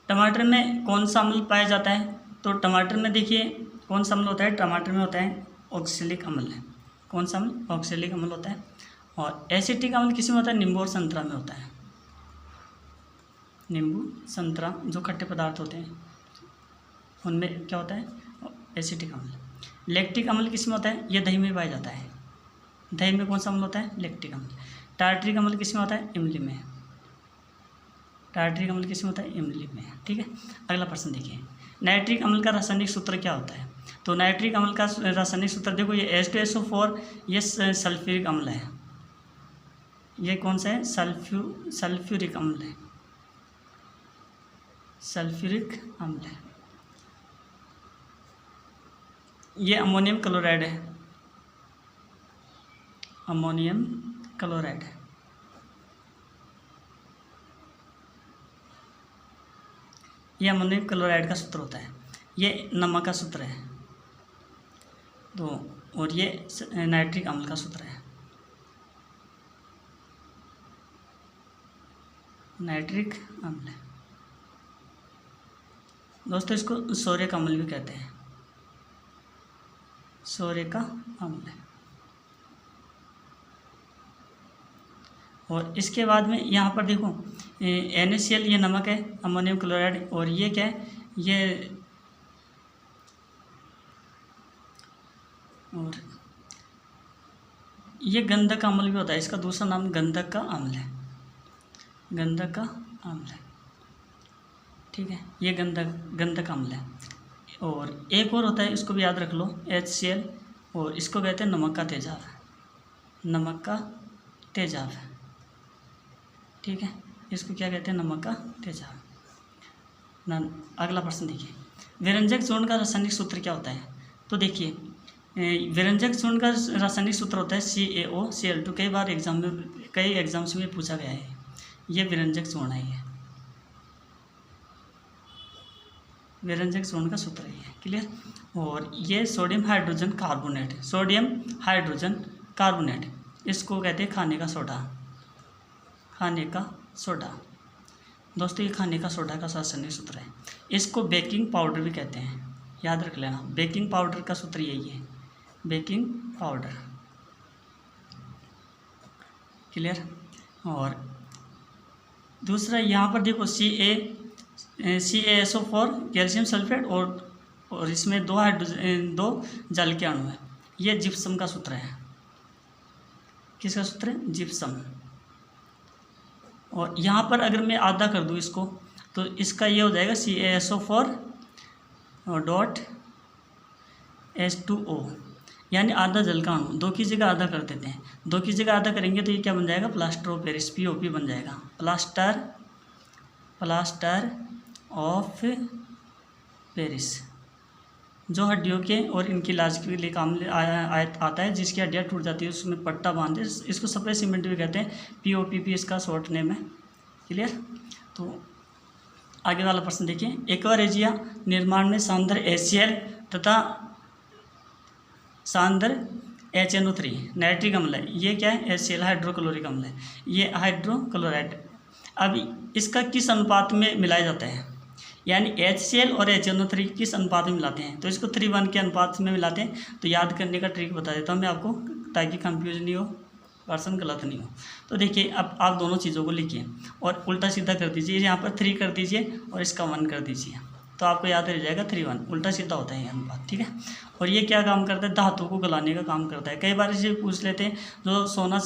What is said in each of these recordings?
टमाटर में कौन सा अम्ल पाया जाता है? तो टमाटर में देखिए कौन सा अम्ल होता है? टमाटर में होता है ऑक्सैलिक अम्ल है। कौन सा अम्ल? ऑक्सैलिक अम्ल होता है। और एसिटिक अम्ल किस में होता है? नींबू और संतरा में होता है। नींबू, संतरा जो खट्टे पदार्थ होते हैं उनमें क्या होता है? एसिटिक अम्ल। लैक्टिक अम्ल किस में होता है? ये दही में पाया जाता है। दही में कौन सा अम्ल होता है? लैक्टिक अम्ल। टार्ट्रिक अम्ल किस में होता है? इमली में। टार्ट्रिक अम्ल किस में होता है? इमली में। ठीक है, अगला प्रश्न देखिए, नाइट्रिक अम्ल का रासायनिक सूत्र क्या होता है? तो नाइट्रिक अम्ल का रासायनिक सूत्र देखो, ये H2SO4, ये सल्फ्यूरिक अम्ल है। ये कौन सा है? सल्फ्यूरिक अम्ल है। सल्फ्यूरिक अम्ल है। ये अमोनियम क्लोराइड है। अमोनियम क्लोराइड है। ये अमोनियम क्लोराइड का सूत्र होता है। ये नमक का सूत्र है। तो और ये नाइट्रिक अम्ल का सूत्र है। नाइट्रिक अम्ल है दोस्तों, इसको सोरे का अम्ल भी कहते हैं। सोरे का अम्ल है। और इसके बाद में यहाँ पर देखो NaCl, ये नमक है, अमोनियम क्लोराइड, और ये क्या है? ये और ये गंधक का अम्ल भी होता है। इसका दूसरा नाम गंधक का अम्ल है। गंधक का अम्ल है। ठीक है, ये गंधक अम्ल है। और एक और होता है, इसको भी याद रख लो, HCl, और इसको कहते हैं नमक का तेजाब। नमक का तेजाब है। ठीक है, इसको क्या कहते हैं? नमक का तेजाब। अगला प्रश्न देखिए, विरंजक चूर्ण का रासायनिक सूत्र क्या होता है? तो देखिए विरंजक चूर्ण का रासायनिक सूत्र होता है CaOCl2। कई एग्जाम्स में पूछा गया है। ये विरंजक चूर्ण है। ये विरंजक चूर्ण का सूत्र है। क्लियर? और ये सोडियम हाइड्रोजन कार्बोनेट है। सोडियम हाइड्रोजन कार्बोनेट, इसको कहते हैं खाने का सोडा। खाने का सोडा दोस्तों, ये खाने का सोडा का रासायनिक सूत्र है। इसको बेकिंग पाउडर भी कहते हैं, याद रख लेना। बेकिंग पाउडर का सूत्र यही है, बेकिंग पाउडर। क्लियर? और दूसरा यहाँ पर देखो CaSO4 कैल्शियम सल्फेट, और इसमें दो जल के अणु है। ये जिप्सम का सूत्र है। किसका सूत्र है? जिप्सम। और यहाँ पर अगर मैं आधा कर दूँ इसको, तो इसका ये हो जाएगा CaSO4 डॉट H2O, यानी आधा जल का अणु। दो की जगह आधा कर देते हैं। दो की जगह आधा करेंगे तो ये क्या बन जाएगा? प्लास्टर ऑफ पेरिस, POP बन जाएगा। प्लास्टर ऑफ पेरिस, जो हड्डियों के और इनकी इलाज के लिए काम आता है। जिसकी हड्डियाँ टूट जाती है उसमें पट्टा बांधे, इसको स्प्रे सीमेंट भी कहते हैं। POPP इसका शॉर्ट नेम है। क्लियर? तो आगे वाला प्रश्न देखिए, एक्वारेजिया निर्माण में सांद्र HCl तथा सांद्र HNO3 नाइट्रिक अम्ल है। ये क्या है? HCl हाइड्रोक्लोरिक अम्ल है। ये हाइड्रोक्लोराइड। अब इसका किस अनुपात में मिलाया जाता है? यानी HCl और HNO3 किस अनुपात में मिलाते हैं? तो इसको 3:1 के अनुपात में मिलाते हैं। तो याद करने का ट्रिक बता देता हूँ मैं आपको, ताकि कंफ्यूज नहीं हो, पर्सन गलत नहीं हो। तो देखिए, अब आप दोनों चीज़ों को लिखिए और उल्टा सीधा कर दीजिए। यहाँ पर 3 कर दीजिए और इसका 1 कर दीजिए, तो आपको याद रह जाएगा 3:1। उल्टा सीधा होता है ये अनुपात। ठीक है? और ये क्या काम करता है? धातु को गलाने का काम करता है। कई बार इसे पूछ लेते हैं, जो सोना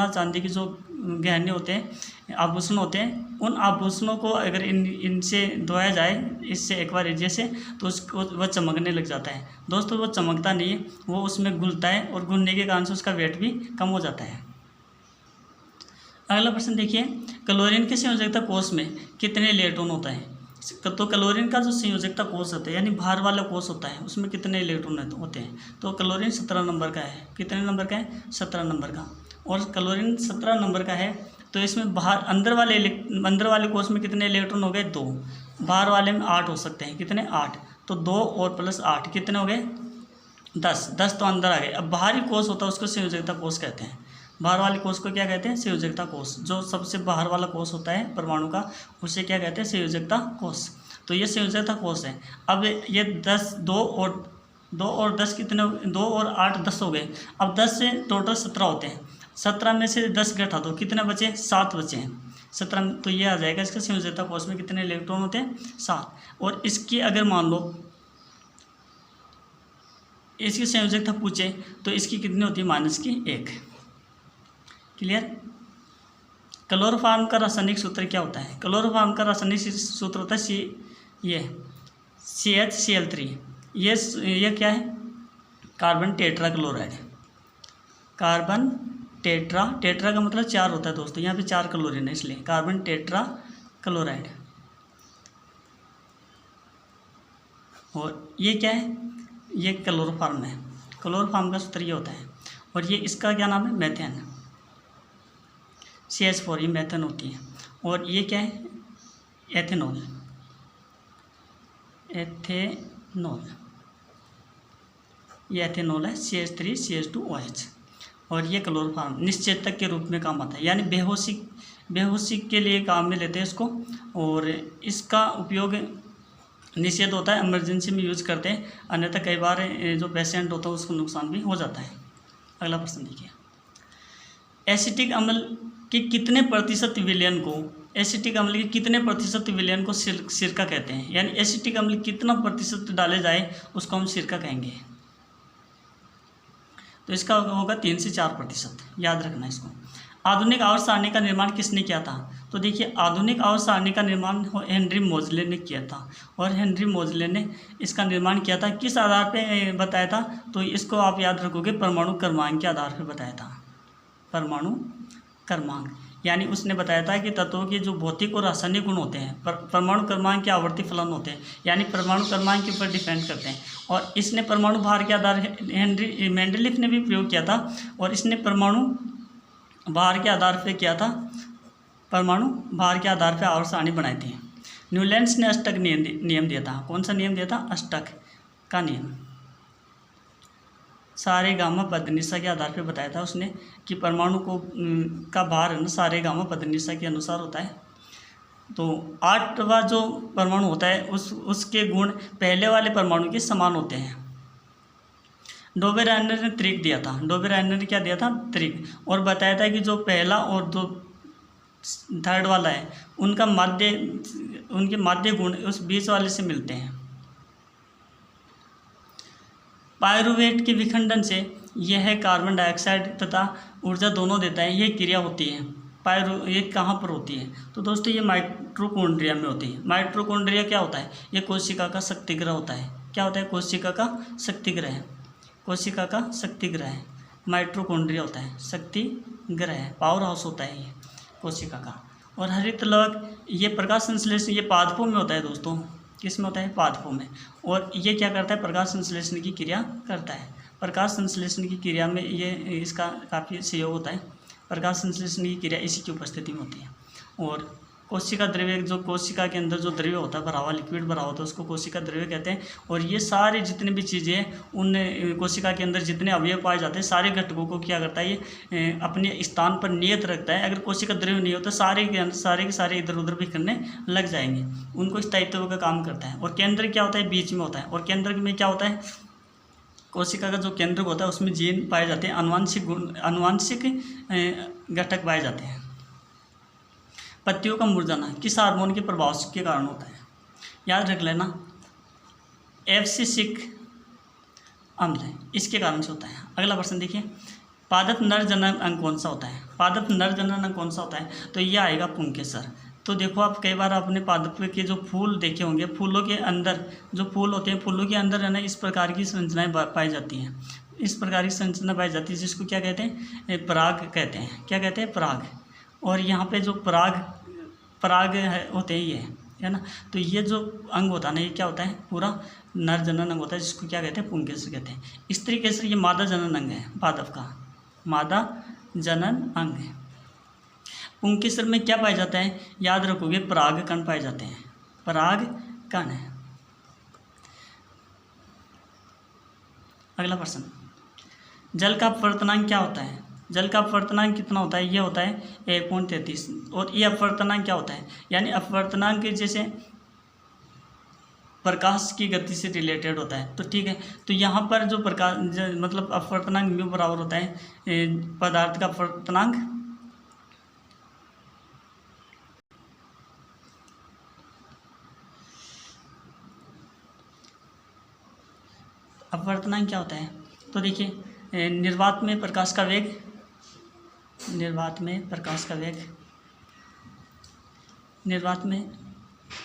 चांदी की जो गहने होते हैं, आभूषण होते हैं, उन आभूषणों को अगर इनसे धोया जाए, इससे एक्वारेजिया से, तो उसको वह चमकने लग जाता है। दोस्तों, वो चमकता नहीं है, वो उसमें घुलता है, और घुलने के कारण से उसका वेट भी कम हो जाता है। अगला प्रश्न देखिए, क्लोरीन के संयोजकता कोष में कितने इलेक्ट्रॉन होता है? तो क्लोरीन का जो संयोजकता कोष होता है, यानी बाहर वाला कोष होता है, उसमें कितने इलेक्ट्रॉन होते हैं? तो क्लोरीन 17 नंबर का है। कितने नंबर का है? 17 नंबर का। और क्लोरीन 17 नंबर का है, तो इसमें अंदर वाले कोष में कितने इलेक्ट्रॉन हो गए? 2। बाहर वाले में 8 हो सकते हैं। कितने? 8। तो 2 और प्लस 8 कितने हो गए? 10। 10 तो अंदर आ गए। अब बाहरी कोष होता है, उसको संयोजकता कोष कहते हैं। बाहर वाले कोष को क्या कहते हैं? संयोजकता कोष। जो सबसे बाहर वाला कोष होता है परमाणु का, उसे क्या कहते हैं? संयोजकता कोष। तो ये संयोजकता कोष है। अब ये 10 2 और 10 कितने? 2 और 8 10 हो गए। अब 10 से टोटल 17 होते हैं। 17 में से 10 घटा दो, कितने बचे? 7 बचे हैं। 17, तो ये आ जाएगा इसका संयोजकता कोष में कितने इलेक्ट्रॉन होते हैं? 7। और इसकी अगर मान लो इसकी संयोजकता पूछे तो इसकी कितनी होती है? -1। क्लियर? क्लोरोफॉर्म का रासायनिक सूत्र क्या होता है? क्लोरोफॉर्म का रासायनिक सूत्र होता है CHCl3। ये क्या है? Carbon tetra chloride. Carbon tetra का मतलब 4 होता है दोस्तों, यहाँ पे 4 क्लोरीन है इसलिए कार्बन टेट्रा क्लोराइड। और ये क्या है? ये क्लोरोफॉर्म है। क्लोरोफॉर्म का सूत्र ये होता है। और ये इसका क्या नाम है? मेथेन। CH4 ये मेथेन होती है। और ये क्या है? एथेनॉल। ये एथेनॉल है, CH3CH2OH। और ये क्लोरोफॉर्म निश्चेतक के रूप में काम आता है, यानी बेहोशी के लिए काम में लेते हैं इसको। और इसका उपयोग निषेध होता है, इमरजेंसी में यूज करते हैं, अन्यथा कई बार जो पेशेंट होता है उसको नुकसान भी हो जाता है। अगला प्रश्न देखिए, एसिटिक अम्ल के कितने प्रतिशत विलयन को सिरका कहते हैं? यानी एसिटिक अम्ल कितना प्रतिशत डाले जाए उसको हम सिरका कहेंगे। तो इसका होगा 3 से 4%, याद रखना इसको। आधुनिक आवर्त सारणी का निर्माण किसने किया था? तो देखिए, आधुनिक आवर्त सारणी का निर्माण हेनरी मोजले ने किया था। और हेनरी मोजले ने इसका निर्माण किया था, किस आधार पे बताया था? तो इसको आप याद रखोगे, परमाणु क्रमांक के आधार पे बताया था। परमाणु क्रमांक, यानी उसने बताया था कि तत्वों के जो भौतिक और रासायनिक गुण होते हैं परमाणु क्रमांक के आवर्ती फलन होते हैं, यानी परमाणु क्रमांक के ऊपर डिपेंड करते हैं। और इसने परमाणु भार के आधार हेनरी मेंडलीफ ने भी प्रयोग किया था। और इसने परमाणु भार के आधार पे किया था, परमाणु भार के आधार पे आवर्त सारणी बनाई थी। न्यूलैंड्स ने अष्टक नियम दिया था। कौन सा नियम दिया था? अष्टक का नियम। सारे गामा पदनिसा के आधार पे बताया था उसने कि परमाणु का भार है ना सारे गामा पदनिसा के अनुसार होता है। तो 8वां जो परमाणु होता है उसके गुण पहले वाले परमाणु के समान होते हैं। डोबेराइनर ने त्रिक दिया था। डोबेराइनर ने क्या दिया था? त्रिक। और बताया था कि जो पहला और जो थर्ड वाला है उनके माध्य गुण उस बीच वाले से मिलते हैं। पायरुवेट के विखंडन से यह कार्बन डाइऑक्साइड तथा ऊर्जा दोनों देता है। यह क्रिया होती है ये कहाँ पर होती है? तो दोस्तों ये माइटोकॉन्ड्रिया में होती है। माइटोकॉन्ड्रिया क्या होता है? ये कोशिका का शक्तिग्रह होता है। क्या होता है? कोशिका का शक्तिग्रह है। कोशिका का शक्तिग्रह है माइटोकॉन्ड्रिया होता है, शक्तिग्रह है, पावर हाउस होता है ये कोशिका का। और हरित लवक ये प्रकाश संश्लेषण ये पादपों में होता है दोस्तों। किस में होता है? पादपों में। और ये क्या करता है? प्रकाश संश्लेषण की क्रिया करता है। प्रकाश संश्लेषण की क्रिया में ये इसका काफ़ी सहयोग होता है। प्रकाश संश्लेषण की क्रिया इसी की उपस्थिति में होती है। और कोशिका द्रव्य जो कोशिका के अंदर जो द्रव्य होता है भरा हुआ, लिक्विड भरा होता है, उसको कोशिका द्रव्य कहते हैं। और ये सारे जितने भी चीज़ें हैं उन कोशिका के अंदर जितने अवयव पाए जाते हैं सारे घटकों को क्या करता है? ये अपने स्थान पर नियत रखता है। अगर कोशिका द्रव्य नहीं होता सारे के सारे इधर उधर भी करने लग जाएंगे। उनको स्थायित्व का काम करता है। और केंद्र क्या होता है? बीच में होता है। और केंद्र में क्या होता है? कोशिका का जो केंद्र होता है उसमें जीन पाए जाते हैं, आनुवांशिक घटक पाए जाते हैं। पत्तियों का मुरझाना किस हार्मोन के प्रभाव के कारण होता है? याद रख लेना, एब्सिसिक अम्ल इसके कारण से होता है। अगला प्रश्न देखिए, पादप नर जनन अंग कौन सा होता है? पादप नर जनन अंग कौन सा होता है? तो ये आएगा पुंकेसर। तो देखो आप कई बार अपने पादप के जो फूल देखे होंगे, फूलों के अंदर जो फूल होते हैं फूलों के अंदर है ना इस प्रकार की संरचनाएं पाई जाती हैं। इस प्रकार की संरचना पाई जाती है जिसको क्या कहते हैं? पराग कहते हैं। क्या कहते हैं? पराग। और यहाँ पे जो पराग होते हैं ये है ना, तो ये जो अंग होता है ना ये क्या होता है? पूरा नर जनन अंग होता है जिसको क्या कहते हैं? पुंकेसर कहते हैं। स्त्री केसर ये मादा जनन अंग है पादप का, मादा जनन अंग है। पुंकेसर में क्या पाया जाता है? याद रखोगे, पराग कण पाए जाते हैं। पराग कण है। अगला प्रश्न, जल का अपवर्तनांक क्या होता है? जल का अपवर्तनांक कितना होता है, ये होता है 1.33। और ये अपवर्तनांक क्या होता है, यानी अपवर्तनांक जैसे प्रकाश की गति से रिलेटेड होता है। तो ठीक है, तो यहाँ पर जो प्रकाश मतलब अपवर्तनांक म्यू बराबर होता है पदार्थ का अपवर्तनांक अपवर्तनांक क्या होता है। तो देखिए निर्वात में प्रकाश का वेग, निर्वात में प्रकाश का वेग, निर्वात में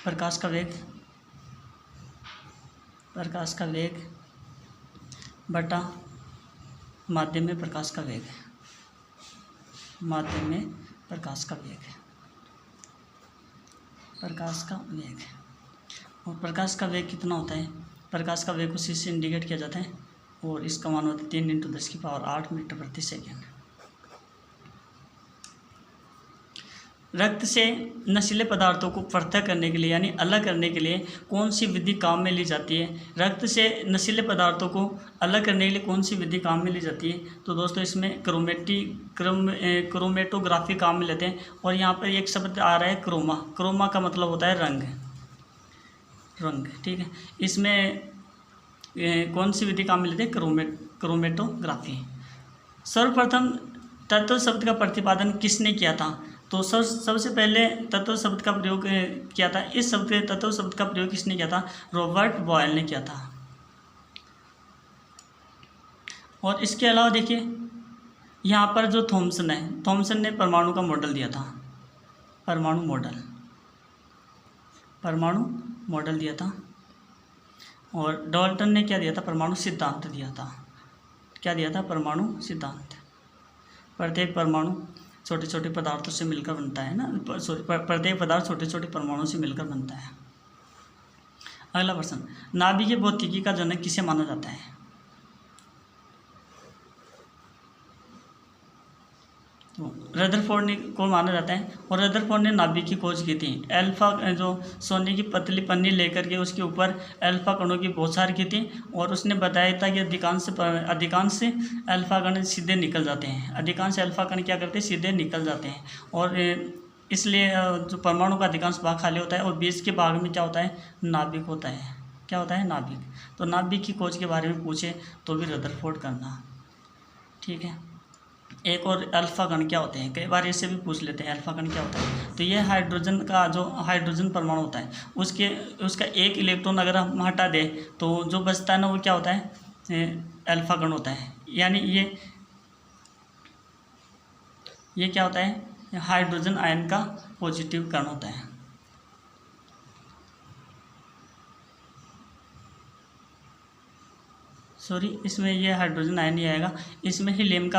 प्रकाश का वेग, प्रकाश का वेग बटा माध्यम में प्रकाश का वेग, माध्यम में प्रकाश का वेग, प्रकाश का वेग। और प्रकाश का वेग कितना होता है, प्रकाश का वेग को C से इंडिकेट किया जाता है और इसका मान होता है 3 × 10⁸ मीटर प्रति सेकेंड। रक्त से नशीले पदार्थों को पृथक करने के लिए यानी अलग करने के लिए कौन सी विधि काम में ली जाती है। रक्त से नशीले पदार्थों को अलग करने के लिए कौन सी विधि काम में ली जाती है। तो दोस्तों इसमें क्रोमेटोग्राफी काम में लेते हैं। और यहाँ पर एक शब्द आ रहा है क्रोमा, क्रोमा का मतलब होता है रंग, रंग। ठीक है, इसमें कौन सी विधि काम में लेते हैं, क्रोमेटोग्राफी। सर्वप्रथम तत्व शब्द का प्रतिपादन किसने किया था। तो सबसे पहले तत्व शब्द का प्रयोग किया था, इस शब्द तत्व शब्द का प्रयोग किसने किया था, रॉबर्ट बॉयल ने किया था। और इसके अलावा देखिए यहाँ पर जो थॉमसन है, थॉमसन ने परमाणु का मॉडल दिया था, परमाणु मॉडल, परमाणु मॉडल दिया था। और डाल्टन ने क्या दिया था, परमाणु सिद्धांत दिया था। क्या दिया था, परमाणु सिद्धांत। प्रत्येक परमाणु छोटे छोटे पदार्थों से मिलकर बनता है ना, प्रत्येक पदार्थ छोटे छोटे परमाणुओं से मिलकर बनता है। अगला प्रश्न, नाभिकीय भौतिकी का जनक किसे माना जाता है। तो रदरफोर्ड ने को माना जाता है। और रदरफोर्ड ने नाभिक की खोज की थी। अल्फा जो सोने की पतली पन्नी लेकर के उसके ऊपर अल्फा कणों की बौछार की थी और उसने बताया था कि अधिकांश अल्फा कण सीधे निकल जाते हैं, अधिकांश अल्फा कण क्या करते हैं, सीधे निकल जाते हैं। और इसलिए जो परमाणु का अधिकांश भाग खाली होता है और बीच के भाग में क्या होता है, नाभिक होता है। क्या होता है, नाभिक। तो नाभिक की खोज के बारे में पूछे तो भी रदरफोर्ड करना। ठीक है, एक और अल्फा कण क्या होते हैं, कई बार ऐसे भी पूछ लेते हैं अल्फा कण क्या होता है। तो ये हाइड्रोजन का जो हाइड्रोजन परमाणु होता है उसका एक इलेक्ट्रॉन अगर हम हटा दें तो जो बचता है ना वो क्या होता है, अल्फा कण होता है। यानी ये क्या होता है, हाइड्रोजन आयन का पॉजिटिव कण होता है। सॉरी, इसमें ये हाइड्रोजन आयन ही आएगा। इसमें हीलियम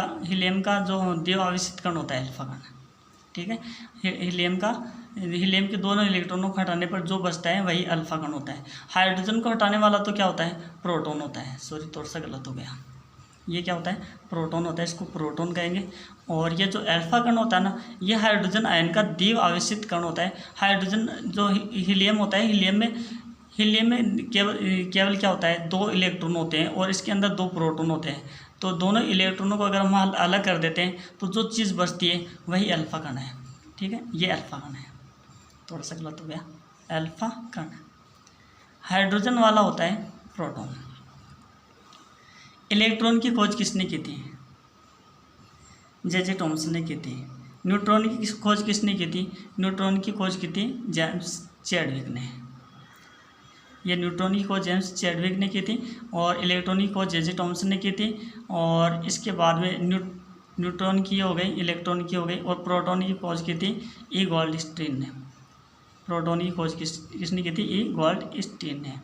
का जो देव आवेशित कण होता है अल्फा कण। ठीक है, हीलियम के दोनों इलेक्ट्रॉनों को हटाने पर जो बचता है वही अल्फा कण होता है। हाइड्रोजन को हटाने वाला तो क्या होता है, प्रोटॉन होता है। सॉरी, थोड़ा सा गलत हो गया, ये क्या होता है, प्रोटॉन होता है, इसको प्रोटॉन कहेंगे। और ये जो अल्फा कण होता है ना, ये हाइड्रोजन आयन का द्विव आवेशित कण होता है। हाइड्रोजन जो हीलियम होता है, हीलियम में केवल क्या होता है, 2 इलेक्ट्रॉन होते हैं और इसके अंदर 2 प्रोटॉन होते हैं। तो दोनों इलेक्ट्रॉनों को अगर हम अलग कर देते हैं तो जो चीज़ बचती है वही अल्फा कण है। ठीक है, ये अल्फा कण है, थोड़ा सा गलत हो गया, अल्फा कण। हाइड्रोजन वाला होता है प्रोटॉन। इलेक्ट्रॉन की खोज किसने की थी, जे थॉमसन ने की थी। न्यूट्रॉन की खोज किसने की थी, न्यूट्रॉन की खोज की थी जेम्स चैडविक ने। ये न्यूट्रॉन की खोज जेम्स चैडविक ने की थी और इलेक्ट्रॉन की खोज जे थॉमसन ने की थी। और इसके बाद में न्यूट्रॉन की हो गई, इलेक्ट्रॉन की हो गई और प्रोटॉन की खोज की थी ई गोल्डस्टीन ने। प्रोटॉन की खोज किसने की थी, ई गोल्डस्टीन ने।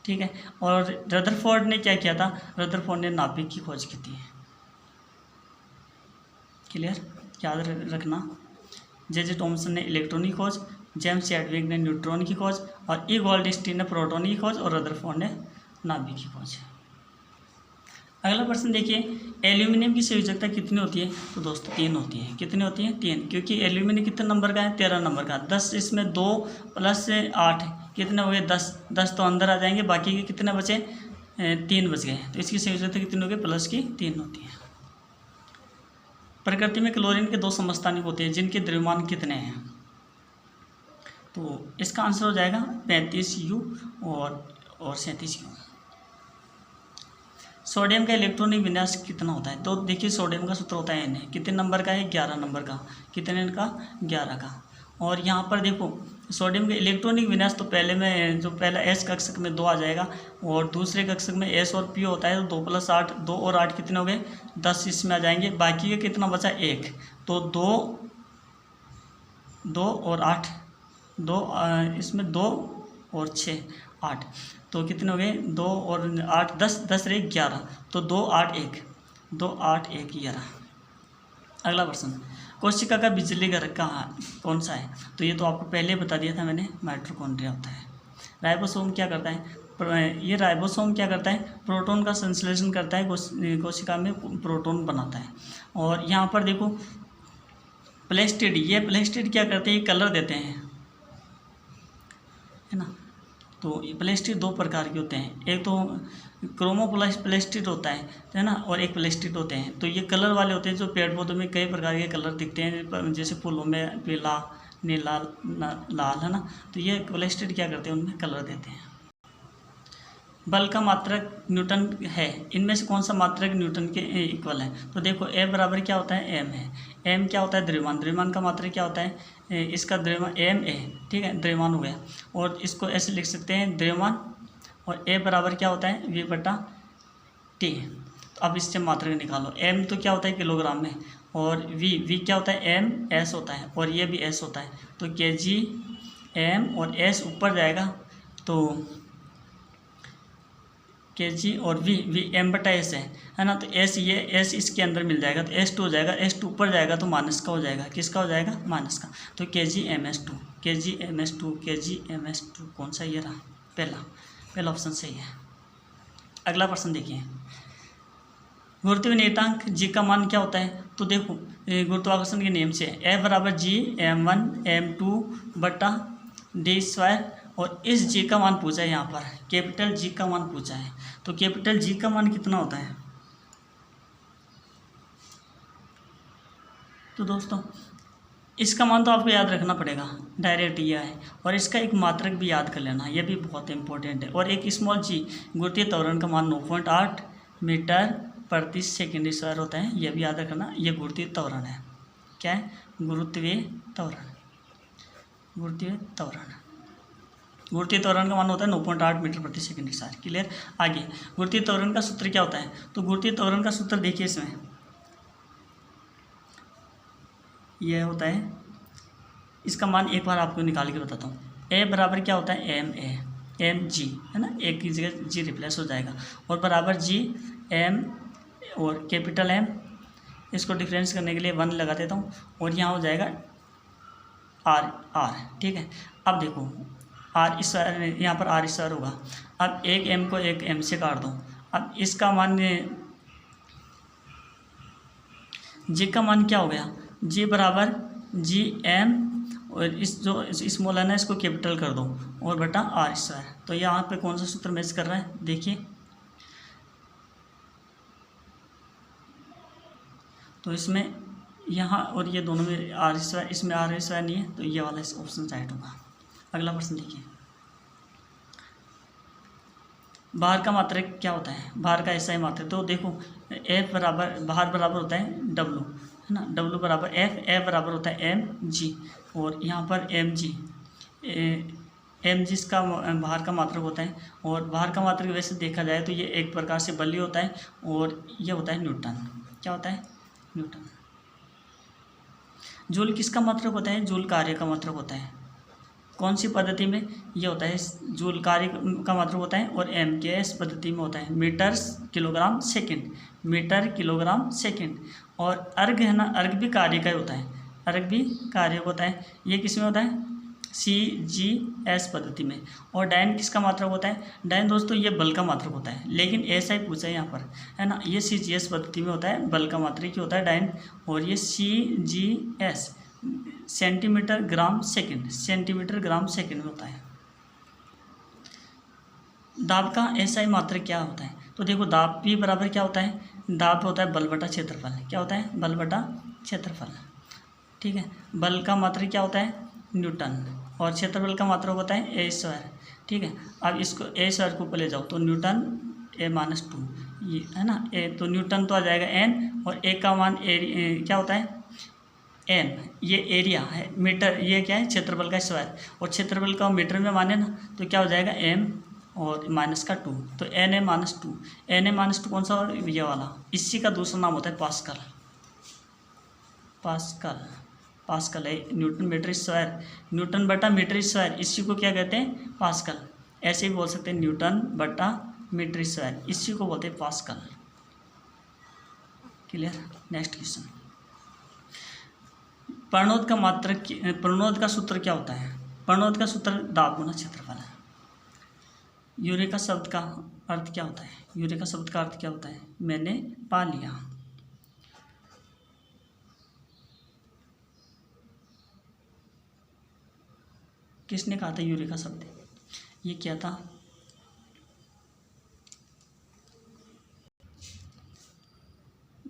ठीक है, और रदरफोर्ड ने क्या किया था, रदरफोर्ड ने नाभिक की खोज की थी। क्लियर, याद रखना। जे थॉमसन ने इलेक्ट्रॉन की खोज, जेम्स चैडविक ने न्यूट्रॉन की खोज और ई गोल्डस्टीन ने प्रोटॉन की खोज और रदरफोर्ड ने नाभिक की खोज। अगला प्रश्न देखिए, एल्यूमिनियम की संयोजकता कितनी होती है। तो दोस्तों 3 होती है। कितनी होती है, 3, क्योंकि एल्यूमिनियम कितने नंबर का है, 13 नंबर का। 10 इसमें 2 + 8 कितने हो गए, 10 तो अंदर आ जाएंगे, बाकी के कितने बचे, 3 बच गए। तो इसकी संयोजकता कितनी होगी, प्लस की 3 होती है। प्रकृति में क्लोरीन के 2 समस्थानिक होते हैं जिनके द्रव्यमान कितने हैं? तो इसका आंसर हो जाएगा 35 U और 37 U। सोडियम का इलेक्ट्रॉनिक विन्यास कितना होता है? तो देखिए सोडियम का सूत्र होता है Na, कितने नंबर का है? 11 नंबर का। कितने का? 11 का। और यहाँ पर देखो सोडियम के इलेक्ट्रॉनिक विन्यास तो पहला S कक्षक में 2 आ जाएगा और दूसरे कक्षक में S और P होता है, तो 2 + 8, 2 और 8 कितने हो गए? 10 इसमें आ जाएंगे। बाकी का कितना बचा? 1। तो 2 और 8, 2 इसमें 2 और 6 8, तो कितने हो गए? 2 और 8 10, 10 रहे 11, तो 2 8 1, 2 8 1 11। अगला प्रश्न, कोशिका का बिजली घर कौन सा है? तो ये तो आपको पहले बता दिया था मैंने, माइटोकॉन्ड्रिया होता है। राइबोसोम क्या करता है? ये राइबोसोम क्या करता है? प्रोटॉन का संश्लेषण करता है, कोशिका में प्रोटॉन बनाता है। और यहाँ पर देखो प्लास्टिड, ये प्लास्टिड क्या करते हैं? कलर देते हैं, है ना। तो प्लास्टिड 2 प्रकार के होते हैं, एक तो क्रोमोप्लास्टिड होता है ना, और एक प्लास्टिड होते हैं। तो ये कलर वाले होते हैं जो पेड़ पौधों में कई प्रकार के कलर दिखते हैं, जैसे फूलों में पीला, नीला, लाल, है ना। तो ये प्लास्टिड क्या करते हैं? उनमें कलर देते हैं। बल का मात्रक न्यूटन है, इनमें से कौन सा मात्रक न्यूटन के इक्वल है? तो देखो ए बराबर क्या होता है? एम है। एम क्या होता है? द्रव्यमान। द्रव्यमान का मात्रक क्या होता है? इसका द्रव्यमान एम ए, ठीक है, द्रव्यमान हो गया। और इसको ऐसे लिख सकते हैं द्रव्यमान, और ए बराबर क्या होता है? V/T। तो अब इससे मात्रक निकालो। एम तो क्या होता है? किलोग्राम में, और वी क्या होता है? एम एस होता है, और ये भी एस होता है। तो kg एम और एस ऊपर जाएगा तो kg, और वी m/s है ना। तो s, ये s इसके अंदर मिल जाएगा तो S2 हो जाएगा। S2 ऊपर जाएगा तो माइनस का हो जाएगा। किसका हो जाएगा? माइनस का। तो kg ms2, kg ms2, kg ms2 कौन सा? ये रहा पहला ऑप्शन सही है। अगला प्रश्न देखिए, गुरुत्वीय नियतांक g का मान क्या होता है? तो देखो गुरुत्वाकर्षण के नियम से F बराबर g m1 m2/d², और इस g का मान पूछा है, यहाँ पर कैपिटल G का मान पूछा है। तो कैपिटल G का मान कितना होता है? तो दोस्तों इसका मान तो आपको याद रखना पड़ेगा, डायरेक्ट ये है। और इसका एक मात्रक भी याद कर लेना, ये भी बहुत इंपॉर्टेंट है। और एक स्मॉल g गुरुत्वीय त्वरण का मान 9.8 मीटर प्रति सेकंड स्क्वायर होता है, यह भी याद रखना। ये गुरुत्वीय त्वरण है। क्या है? गुरुत्वीय त्वरण। गुरुत्वीय त्वरण, गुरुत्वीय त्वरण का मान होता है 9.8 मीटर प्रति सेकंड स्क्वायर। क्लियर? आगे गुरुत्वीय त्वरण का सूत्र क्या होता है? तो गुरुत्वीय त्वरण का सूत्र देखिए, इसमें यह होता है, इसका मान एक बार आपको निकाल के बताता हूँ। ए बराबर क्या होता है? एम ए, एम जी, है ना, एक की जगह जी रिप्लेस हो जाएगा, और बराबर जी एम और कैपिटल एम, इसको डिफरेंस करने के लिए 1 लगा देता हूँ, और यहाँ हो जाएगा आर आर। ठीक है, अब देखो आर स्क्वायर, यहाँ पर आर स्क्वायर होगा। अब एक एम को एक एम से काट दो। अब इसका मान जी का मान क्या हो गया? जी बराबर जी एम, और इस जो स्मॉल है ना इसको कैपिटल कर दो, और बटा आर स्क्वायर। तो यहाँ पे कौन सा सूत्र मैच कर रहा है? देखिए, तो इसमें यहाँ और ये दोनों में आर स्क्वायर, इसमें आर स्क्वायर नहीं है, तो ये वाला ऑप्शन राइट होगा। अगला प्रश्न देखिए, भार का मात्रक क्या होता है? भार का ऐसा ही मात्रक, तो देखो एफ बराबर, भार बराबर होता है डब्लू, है ना, डब्लू बराबर एफ, एफ बराबर होता है एम जी, और यहाँ पर एम जी, एम जी इसका भार का मात्रक होता है। और भार का मात्रक वैसे देखा जाए तो ये एक प्रकार से बल होता है, और ये होता है न्यूटन। क्या होता है? न्यूटन। जूल किसका मात्रक होता है? जूल कार्य का मात्रक होता है। कौन सी पद्धति में? ये होता है जूल कार्य का मात्रक होता है, और MKS पद्धति में होता है, metre kilogram second, metre kilogram second. और अर्घ है ना, अर्घ भी कार्य का ही होता है, अर्घ भी कार्य होता है। ये किस में होता है? CGS पद्धति में। और डायन किसका मात्रक होता है? डायन दोस्तों ये बल का मात्रक होता है, लेकिन ऐसा ही पूछा है यहाँ पर, है ना। ये CGS पद्धति में होता है, बल का मात्रक ही होता है डायन। और ये CGS centimetre gram second, centimetre gram second में होता है। दाब का ऐसा ही मात्रक क्या होता है? तो देखो दाब भी बराबर क्या होता है? दाब होता है बल बटा क्षेत्रफल। क्या होता है? बल बटा क्षेत्रफल। ठीक है, बल का मात्रक क्या होता है? न्यूटन, और क्षेत्रफल का मात्रक होता है ए स्क्वायर। ठीक है, अब इसको ए स्क्वायर को ऊपर ले जाओ तो न्यूटन A-2, ये है ना, ए तो न्यूटन तो आ जाएगा n, और ए का मान क्या होता है? एम। ये एरिया है, मीटर, ये क्या है? क्षेत्रफल का स्क्वायर, और क्षेत्रफल का मीटर में माने ना तो क्या हो जाएगा? m और माइनस का 2, तो Na-2। Na-2 कौन सा? और ये वाला, इसी का दूसरा नाम होता है पास्कल। पास्कल है न्यूटन मीटर स्क्वायर, न्यूटन बटा मीटर स्क्वायर, इसी को क्या कहते हैं? पास्कल। ऐसे भी बोल सकते हैं न्यूटन बटा मीटर स्क्वायर, इसी को बोलते हैं पास्कल। क्लियर? नेक्स्ट क्वेश्चन, प्रणोद का मात्रक, प्रणोद का सूत्र क्या होता है? प्रणोद का सूत्र दाब गुना क्षेत्रफल है। यूरेका शब्द का अर्थ क्या होता है? यूरेका शब्द का अर्थ क्या होता है? मैंने पा लिया। किसने कहा था यूरेका शब्द? ये क्या था?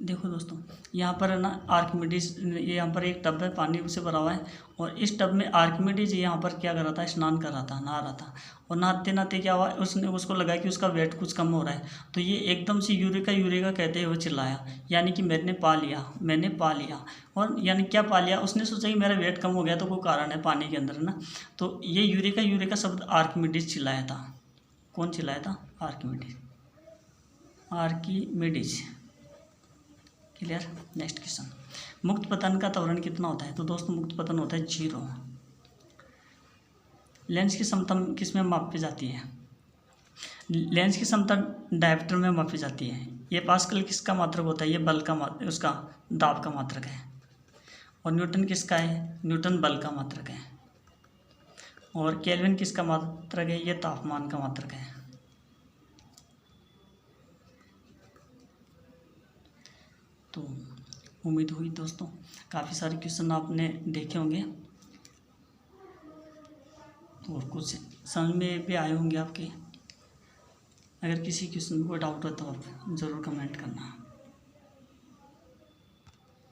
देखो दोस्तों, यहाँ पर है ना आर्किमिडीज, यहाँ पर एक टब है, पानी से भरा हुआ है, और इस टब में आर्किमिडीज यहाँ पर क्या कर रहा था? स्नान कर रहा था, नहा रहा था, और नहाते नहाते क्या हुआ? उसने उसको लगा कि उसका वेट कुछ कम हो रहा है, तो ये एकदम से यूरेका यूरेका कहते हुए चिल्लाया, यानी कि मैंने पा लिया, मैंने पा लिया। और यानी क्या पा लिया? उसने सोचा कि मेरा वेट कम हो गया, तो कोई कारण है पानी के अंदर, है ना। तो ये यूरेका यूरेका शब्द आर्किमिडीज चिल्लाया था। कौन चिल्लाया था? Archimedes, Archimedes. Clear? Next question, मुक्त पतन का त्वरण कितना होता है? तो दोस्तों मुक्त पतन होता है 0। लेंस की समता किस में मापी जाती है? लेंस की समता डायप्टर में मापी जाती है। ये पास्कल किसका मात्रक होता है? ये बल का उसका दाब का मात्रक है। और न्यूटन किसका है? न्यूटन बल का मात्रक है। और केल्विन किसका मात्रक है? ये तापमान का मात्रक है। तो उम्मीद हुई दोस्तों काफ़ी सारे क्वेश्चन आपने देखे होंगे, और कुछ समझ में भी आए होंगे आपके। अगर किसी क्वेश्चन में कोई डाउट हो तो आप ज़रूर कमेंट करना।